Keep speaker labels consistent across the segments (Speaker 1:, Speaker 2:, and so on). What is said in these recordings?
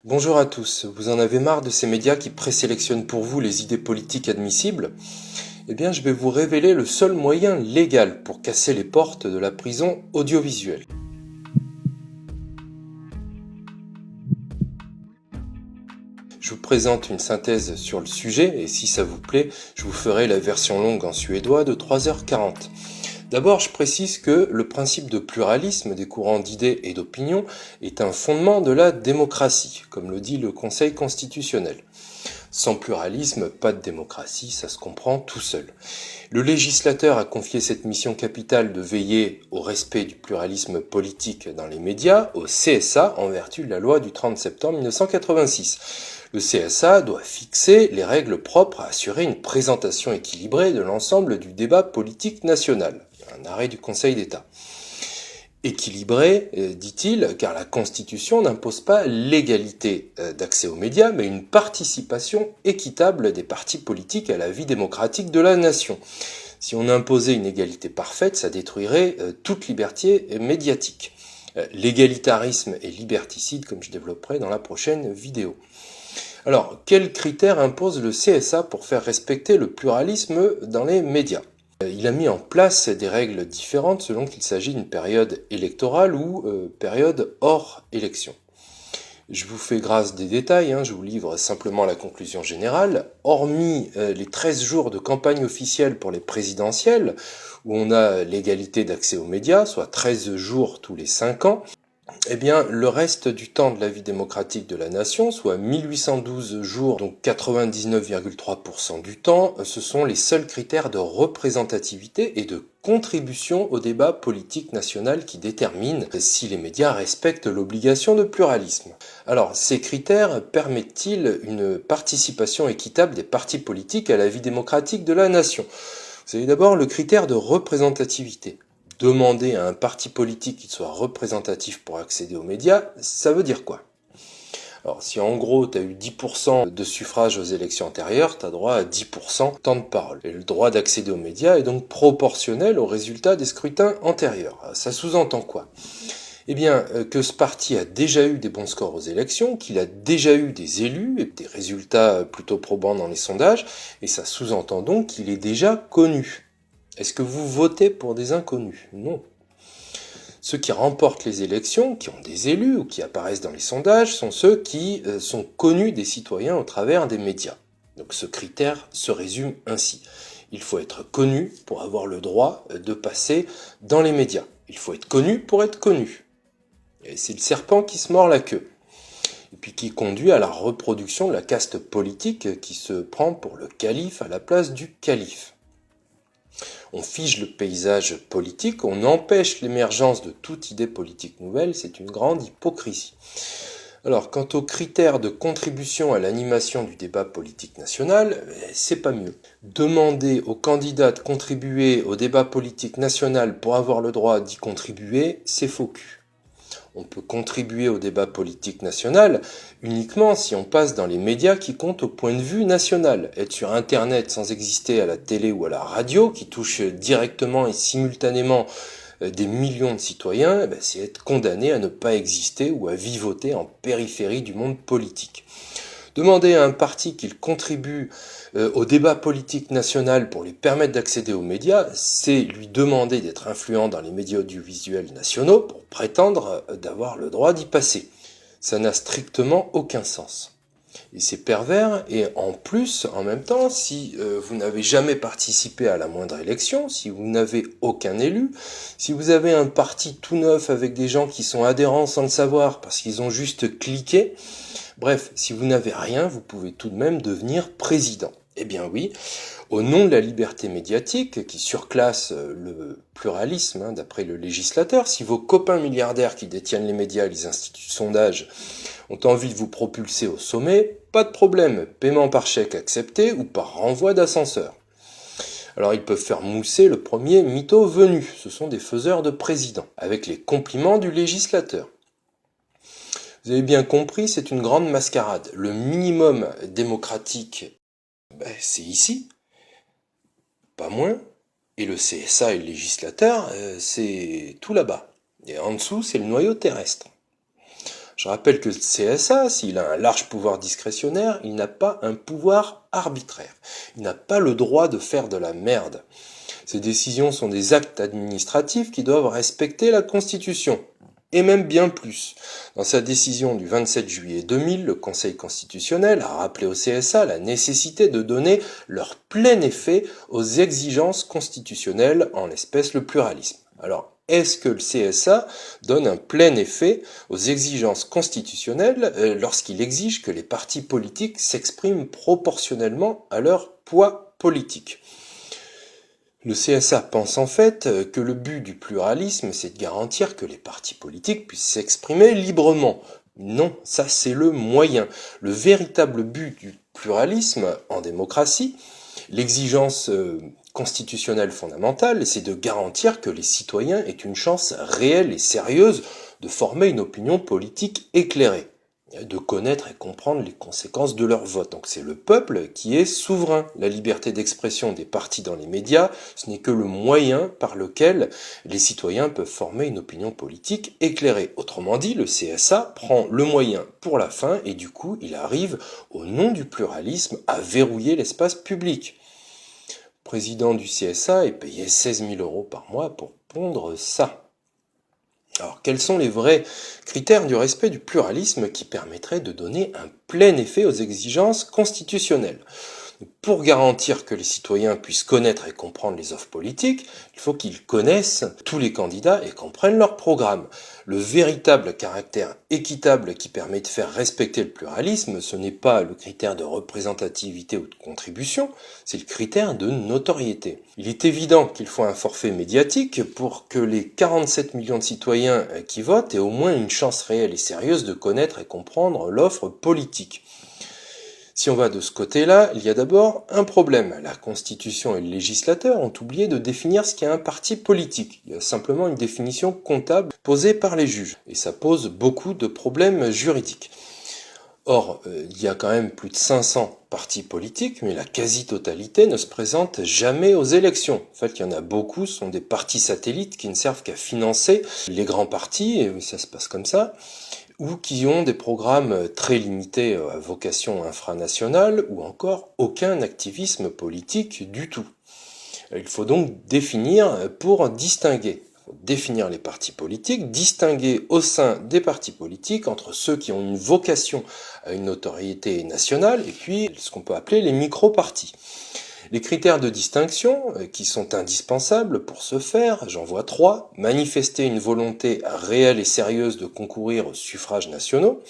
Speaker 1: Bonjour à tous, vous en avez marre de ces médias qui présélectionnent pour vous les idées politiques admissibles? Eh bien, je vais vous révéler le seul moyen légal pour casser les portes de la prison audiovisuelle. Je vous présente une synthèse sur le sujet et si ça vous plaît, je vous ferai la version longue en suédois de 3h40. D'abord, je précise que le principe de pluralisme des courants d'idées et d'opinion est un fondement de la démocratie, comme le dit le Conseil constitutionnel. Sans pluralisme, pas de démocratie, ça se comprend tout seul. Le législateur a confié cette mission capitale de veiller au respect du pluralisme politique dans les médias au CSA en vertu de la loi du 30 septembre 1986. Le CSA doit fixer les règles propres à assurer une présentation équilibrée de l'ensemble du débat politique national. Un arrêt du Conseil d'État. Équilibré, dit-il, car la Constitution n'impose pas l'égalité d'accès aux médias, mais une participation équitable des partis politiques à la vie démocratique de la nation. Si on imposait une égalité parfaite, ça détruirait toute liberté médiatique. L'égalitarisme est liberticide, comme je développerai dans la prochaine vidéo. Alors, quels critères impose le CSA pour faire respecter le pluralisme dans les médias ? Il a mis en place des règles différentes selon qu'il s'agit d'une période électorale ou période hors élection. Je vous fais grâce des détails, je vous livre simplement la conclusion générale. Hormis les 13 jours de campagne officielle pour les présidentielles, où on a l'égalité d'accès aux médias, soit 13 jours tous les 5 ans, eh bien, le reste du temps de la vie démocratique de la nation, soit 1812 jours, donc 99,3% du temps, ce sont les seuls critères de représentativité et de contribution au débat politique national qui déterminent si les médias respectent l'obligation de pluralisme. Alors, ces critères permettent-ils une participation équitable des partis politiques à la vie démocratique de la nation ? Vous avez d'abord le critère de représentativité. Demander à un parti politique qu'il soit représentatif pour accéder aux médias, ça veut dire quoi? Alors si en gros tu as eu 10% de suffrage aux élections antérieures, tu as droit à 10% de temps de parole. Et le droit d'accéder aux médias est donc proportionnel aux résultats des scrutins antérieurs. Ça sous-entend quoi? Eh bien, que ce parti a déjà eu des bons scores aux élections, qu'il a déjà eu des élus et des résultats plutôt probants dans les sondages, et ça sous-entend donc qu'il est déjà connu. Est-ce que vous votez pour des inconnus? Non. Ceux qui remportent les élections, qui ont des élus ou qui apparaissent dans les sondages, sont ceux qui sont connus des citoyens au travers des médias. Donc ce critère se résume ainsi. Il faut être connu pour avoir le droit de passer dans les médias. Il faut être connu pour être connu. Et c'est le serpent qui se mord la queue. Et puis qui conduit à la reproduction de la caste politique qui se prend pour le calife à la place du calife. On fige le paysage politique, on empêche l'émergence de toute idée politique nouvelle, c'est une grande hypocrisie. Alors, quant aux critères de contribution à l'animation du débat politique national, c'est pas mieux. Demander aux candidats de contribuer au débat politique national pour avoir le droit d'y contribuer, c'est faux cul. On peut contribuer au débat politique national uniquement si on passe dans les médias qui comptent au point de vue national. Être sur Internet sans exister à la télé ou à la radio, qui touche directement et simultanément des millions de citoyens, c'est être condamné à ne pas exister ou à vivoter en périphérie du monde politique. Demander à un parti qu'il contribue au débat politique national pour lui permettre d'accéder aux médias, c'est lui demander d'être influent dans les médias audiovisuels nationaux pour prétendre d'avoir le droit d'y passer. Ça n'a strictement aucun sens. Et c'est pervers, et en plus, en même temps, si vous n'avez jamais participé à la moindre élection, si vous n'avez aucun élu, si vous avez un parti tout neuf avec des gens qui sont adhérents sans le savoir parce qu'ils ont juste cliqué, bref, si vous n'avez rien, vous pouvez tout de même devenir président. Eh bien oui, au nom de la liberté médiatique, qui surclasse le pluralisme, d'après le législateur, si vos copains milliardaires qui détiennent les médias et les instituts de sondage ont envie de vous propulser au sommet, pas de problème, paiement par chèque accepté ou par renvoi d'ascenseur. Alors ils peuvent faire mousser le premier mytho venu, ce sont des faiseurs de président, avec les compliments du législateur. Vous avez bien compris, c'est une grande mascarade. Le minimum démocratique, c'est ici, pas moins. Et le CSA et le législateur, c'est tout là-bas. Et en dessous, c'est le noyau terrestre. Je rappelle que le CSA, s'il a un large pouvoir discrétionnaire, il n'a pas un pouvoir arbitraire. Il n'a pas le droit de faire de la merde. Ces décisions sont des actes administratifs qui doivent respecter la Constitution. Et même bien plus. Dans sa décision du 27 juillet 2000, le Conseil constitutionnel a rappelé au CSA la nécessité de donner leur plein effet aux exigences constitutionnelles, en l'espèce le pluralisme. Alors, est-ce que le CSA donne un plein effet aux exigences constitutionnelles lorsqu'il exige que les partis politiques s'expriment proportionnellement à leur poids politique ? Le CSA pense en fait que le but du pluralisme, c'est de garantir que les partis politiques puissent s'exprimer librement. Non, ça c'est le moyen. Le véritable but du pluralisme en démocratie, l'exigence constitutionnelle fondamentale, c'est de garantir que les citoyens aient une chance réelle et sérieuse de former une opinion politique éclairée, de connaître et comprendre les conséquences de leur vote. Donc c'est le peuple qui est souverain. La liberté d'expression des partis dans les médias, ce n'est que le moyen par lequel les citoyens peuvent former une opinion politique éclairée. Autrement dit, le CSA prend le moyen pour la fin et du coup, il arrive, au nom du pluralisme, à verrouiller l'espace public. Le président du CSA est payé 16 000 € par mois pour pondre ça. Alors, quels sont les vrais critères du respect du pluralisme qui permettraient de donner un plein effet aux exigences constitutionnelles ? Pour garantir que les citoyens puissent connaître et comprendre les offres politiques, il faut qu'ils connaissent tous les candidats et comprennent leur programme. Le véritable caractère équitable qui permet de faire respecter le pluralisme, ce n'est pas le critère de représentativité ou de contribution, c'est le critère de notoriété. Il est évident qu'il faut un forfait médiatique pour que les 47 millions de citoyens qui votent aient au moins une chance réelle et sérieuse de connaître et comprendre l'offre politique. Si on va de ce côté-là, il y a d'abord un problème. La Constitution et le législateur ont oublié de définir ce qu'est un parti politique. Il y a simplement une définition comptable posée par les juges. Et ça pose beaucoup de problèmes juridiques. Or, il y a quand même plus de 500 partis politiques, mais la quasi-totalité ne se présente jamais aux élections. En fait, il y en a beaucoup, ce sont des partis satellites qui ne servent qu'à financer les grands partis, et ça se passe comme ça, ou qui ont des programmes très limités à vocation infranationale, ou encore aucun activisme politique du tout. Il faut donc définir pour distinguer. Il faut définir les partis politiques, distinguer au sein des partis politiques entre ceux qui ont une vocation à une notoriété nationale, et puis ce qu'on peut appeler les micro-partis. Les critères de distinction qui sont indispensables pour ce faire, j'en vois 3. Manifester une volonté réelle et sérieuse de concourir aux suffrages nationaux.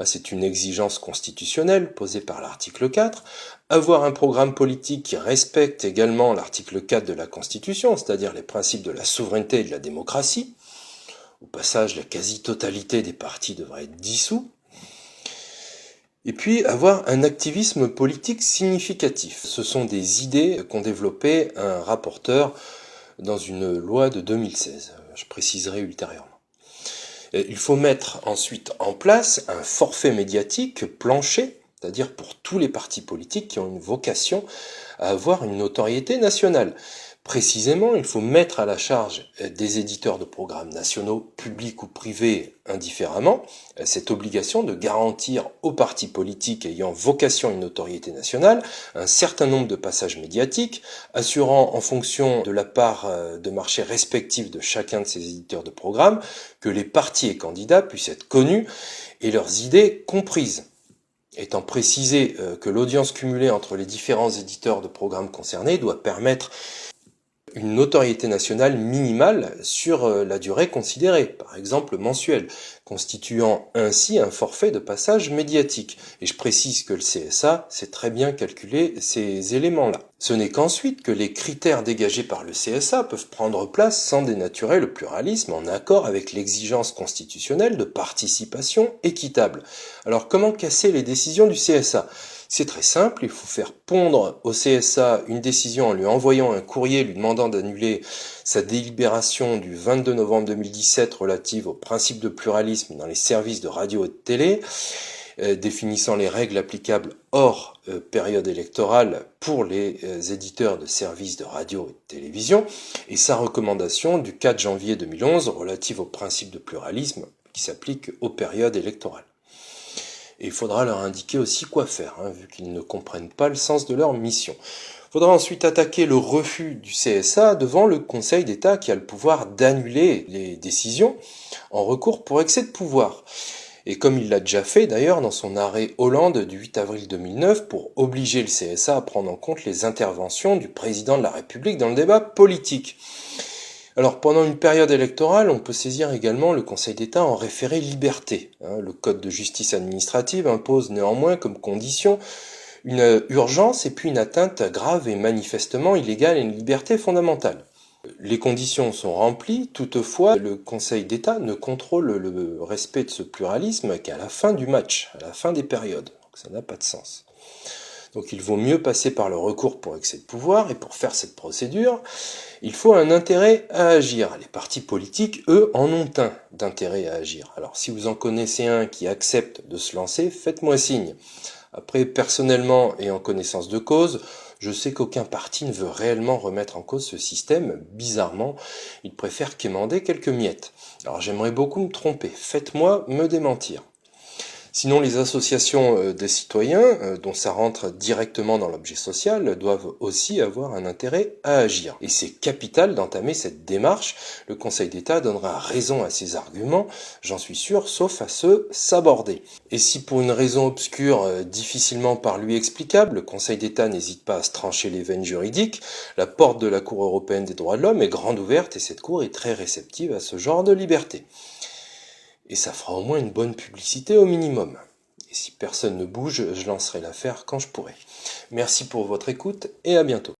Speaker 1: C'est une exigence constitutionnelle posée par l'article 4. Avoir un programme politique qui respecte également l'article 4 de la Constitution, c'est-à-dire les principes de la souveraineté et de la démocratie. Au passage, la quasi-totalité des partis devrait être dissous. Et puis avoir un activisme politique significatif. Ce sont des idées qu'ont développé un rapporteur dans une loi de 2016. Je préciserai ultérieurement. Il faut mettre ensuite en place un forfait médiatique plancher, c'est-à-dire pour tous les partis politiques qui ont une vocation à avoir une notoriété nationale. Précisément, il faut mettre à la charge des éditeurs de programmes nationaux, publics ou privés indifféremment, cette obligation de garantir aux partis politiques ayant vocation à une notoriété nationale un certain nombre de passages médiatiques, assurant en fonction de la part de marché respective de chacun de ces éditeurs de programmes que les partis et candidats puissent être connus et leurs idées comprises. Étant précisé que l'audience cumulée entre les différents éditeurs de programmes concernés doit permettre une notoriété nationale minimale sur la durée considérée, par exemple mensuelle, constituant ainsi un forfait de passage médiatique. Et je précise que le CSA sait très bien calculer ces éléments-là. Ce n'est qu'ensuite que les critères dégagés par le CSA peuvent prendre place sans dénaturer le pluralisme en accord avec l'exigence constitutionnelle de participation équitable. Alors comment casser les décisions du CSA ? C'est très simple, il faut faire pondre au CSA une décision en lui envoyant un courrier lui demandant d'annuler sa délibération du 22 novembre 2017 relative au principe de pluralisme dans les services de radio et de télé, définissant les règles applicables hors période électorale pour les éditeurs de services de radio et de télévision, et sa recommandation du 4 janvier 2011 relative au principe de pluralisme qui s'applique aux périodes électorales. Et il faudra leur indiquer aussi quoi faire, vu qu'ils ne comprennent pas le sens de leur mission. Il faudra ensuite attaquer le refus du CSA devant le Conseil d'État qui a le pouvoir d'annuler les décisions en recours pour excès de pouvoir. Et comme il l'a déjà fait d'ailleurs dans son arrêt Hollande du 8 avril 2009 pour obliger le CSA à prendre en compte les interventions du président de la République dans le débat politique. Alors pendant une période électorale, on peut saisir également le Conseil d'État en référé liberté. Le Code de justice administrative impose néanmoins comme condition une urgence et puis une atteinte grave et manifestement illégale à une liberté fondamentale. Les conditions sont remplies, toutefois, le Conseil d'État ne contrôle le respect de ce pluralisme qu'à la fin du match, à la fin des périodes. Donc ça n'a pas de sens. Donc il vaut mieux passer par le recours pour excès de pouvoir, et pour faire cette procédure, il faut un intérêt à agir. Les partis politiques, eux, en ont un d'intérêt à agir. Alors si vous en connaissez un qui accepte de se lancer, faites-moi signe. Après, personnellement et en connaissance de cause, je sais qu'aucun parti ne veut réellement remettre en cause ce système. Bizarrement, ils préfèrent quémander quelques miettes. Alors j'aimerais beaucoup me tromper. Faites-moi me démentir. Sinon, les associations des citoyens, dont ça rentre directement dans l'objet social, doivent aussi avoir un intérêt à agir. Et c'est capital d'entamer cette démarche. Le Conseil d'État donnera raison à ces arguments, j'en suis sûr, sauf à ceux sabordés. Et si pour une raison obscure, difficilement par lui explicable, le Conseil d'État n'hésite pas à se trancher les veines juridiques, la porte de la Cour européenne des droits de l'homme est grande ouverte et cette Cour est très réceptive à ce genre de liberté. Et ça fera au moins une bonne publicité au minimum. Et si personne ne bouge, je lancerai l'affaire quand je pourrai. Merci pour votre écoute et à bientôt.